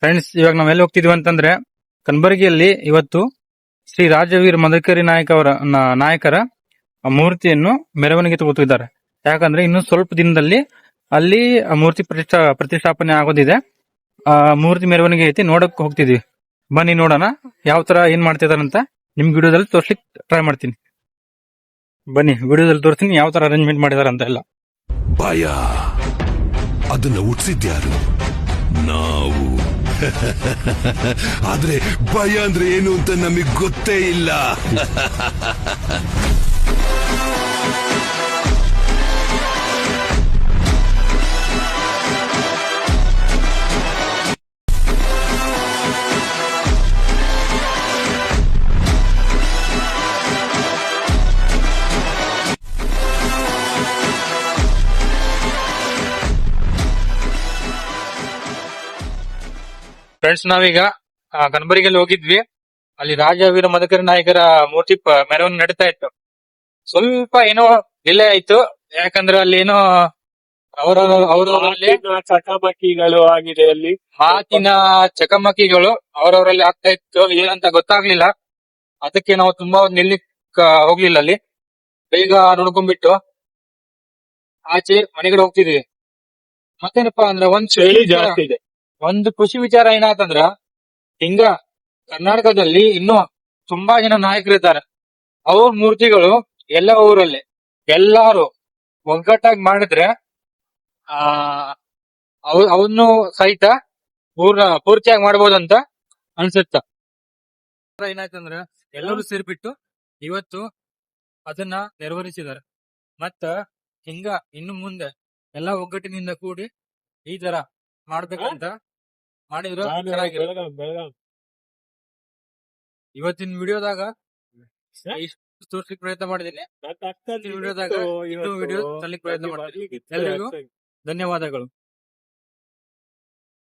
Friends, ಇವಾಗ ನಾವೆಲ್ಲ ಹೋಗ್ತಿದ್ವಿ ಅಂತಂದ್ರೆ ಕಲಬುರಗಿಯಲ್ಲಿ ಇವತ್ತು ಶ್ರೀ ರಾಜವೀರ ಮದಕರಿ ನಾಯಕರ ಮೂರ್ತಿಯನ್ನು ಮೆರವಣಿಗೆ ತಗೋತಿದ್ದಾರೆ. ಯಾಕಂದ್ರೆ ಇನ್ನು ಸ್ವಲ್ಪ ದಿನದಲ್ಲಿ ಅಲ್ಲಿ ಮೂರ್ತಿ ಪ್ರತಿಷ್ಠಾಪನೆ ಆಗೋದಿದೆ. ಮೂರ್ತಿ ಮೆರವಣಿಗೆ ಐತಿ, ನೋಡಕ್ ಹೋಗ್ತಿದ್ವಿ. ಬನ್ನಿ ನೋಡೋಣ ಯಾವ ತರ ಏನ್ ಮಾಡ್ತಿದಾರಂತ ನಿಮ್ ವಿಡಿಯೋದಲ್ಲಿ ತೋರ್ಸ್ಲಿಕ್ ಟ್ರೈ ಮಾಡ್ತೀನಿ. ಬನ್ನಿ ವಿಡಿಯೋದಲ್ಲಿ ತೋರಿಸ್ತೀನಿ ಯಾವ ತರ ಅರೇಂಜ್ಮೆಂಟ್ ಮಾಡಿದಾರಂತ ಎಲ್ಲ. ಭಯ ಅದನ್ನ ಹುಟ್ಟಿಸಿದ್ಯಾರು? ನಾವು. ಆದ್ರೆ ಭಯ ಅಂದ್ರೆ ಏನು ಅಂತ ನಮಗ್ ಗೊತ್ತೇ ಇಲ್ಲ. ಫ್ರೆಂಡ್ಸ್, ನಾವೀಗ ಕಲಬುರಗಿಯಲ್ಲಿ ಹೋಗಿದ್ವಿ. ಅಲ್ಲಿ ರಾಜವೀರ ಮದಕರಿ ನಾಯಕರ ಮೂರ್ತಿ ಮೆರವಣಿಗೆ ನಡೀತಾ ಇತ್ತು. ಸ್ವಲ್ಪ ಏನೋ ಡಿಲೇ ಆಯ್ತು, ಯಾಕಂದ್ರೆ ಅಲ್ಲಿ ಏನೋ ಅವರವರಲ್ಲಿ ಚಕಮಕಿಗಳು ಆಗಿದೆ. ಅಲ್ಲಿ ಮಾತಿನ ಚಕಮಕಿಗಳು ಅವರವರಲ್ಲಿ ಆಗ್ತಾ ಇತ್ತು. ಏನಂತ ಗೊತ್ತಾಗ್ಲಿಲ್ಲ. ಅದಕ್ಕೆ ನಾವು ತುಂಬಾ ನಿಲ್ಲಿಕ್ ಹೋಗ್ಲಿಲ್ಲ. ಅಲ್ಲಿ ಬೇಗ ನೋಡ್ಕೊಂಡ್ಬಿಟ್ಟು ಆಚೆ ಮನೆಗಡೆ ಹೋಗ್ತಿದ್ವಿ. ಮತ್ತೇನಪ್ಪಾ ಅಂದ್ರೆ ಚಳಿ ಜಾಸ್ತಿ ಇದೆ. ಒಂದು ಖುಷಿ ವಿಚಾರ ಏನಾತಂದ್ರ, ಹಿಂಗ ಕರ್ನಾಟಕದಲ್ಲಿ ಇನ್ನೂ ತುಂಬಾ ಜನ ನಾಯಕರಿದ್ದಾರೆ. ಅವ್ರ ಮೂರ್ತಿಗಳು ಎಲ್ಲ ಊರಲ್ಲಿ ಎಲ್ಲಾರು ಒಗ್ಗಟ್ಟಾಗಿ ಮಾಡಿದ್ರೆ ಅವನ್ನು ಸಹಿತ ಪೂರ್ತಿಯಾಗಿ ಮಾಡ್ಬೋದಂತ ಅನ್ಸುತ್ತ. ಏನಾಯ್ತಂದ್ರ ಎಲ್ಲರೂ ಸೇರ್ಬಿಟ್ಟು ಇವತ್ತು ಅದನ್ನ ನೆರವೇರಿಸಿದ್ದಾರೆ. ಮತ್ತ ಹಿಂಗ ಇನ್ನು ಮುಂದೆ ಎಲ್ಲಾ ಒಗ್ಗಟ್ಟಿನಿಂದ ಕೂಡಿ ಈ ತರ ಮಾಡ್ಬೇಕಂತ ಮಾಡಿದ್ರು. ಇವತ್ತಿನ ವಿಡಿಯೋದಾಗ ತೋರ್ಸ್ಲಿಕ್ಕೆ ಪ್ರಯತ್ನ ಮಾಡಿದ್ದೀನಿ. ವಿಡಿಯೋದಾಗ ವಿಡಿಯೋ ತರ್ಲಿಕ್ಕೆ ಪ್ರಯತ್ನ ಮಾಡ್ತೀನಿ. ಎಲ್ಲರಿಗೂ ಧನ್ಯವಾದಗಳು.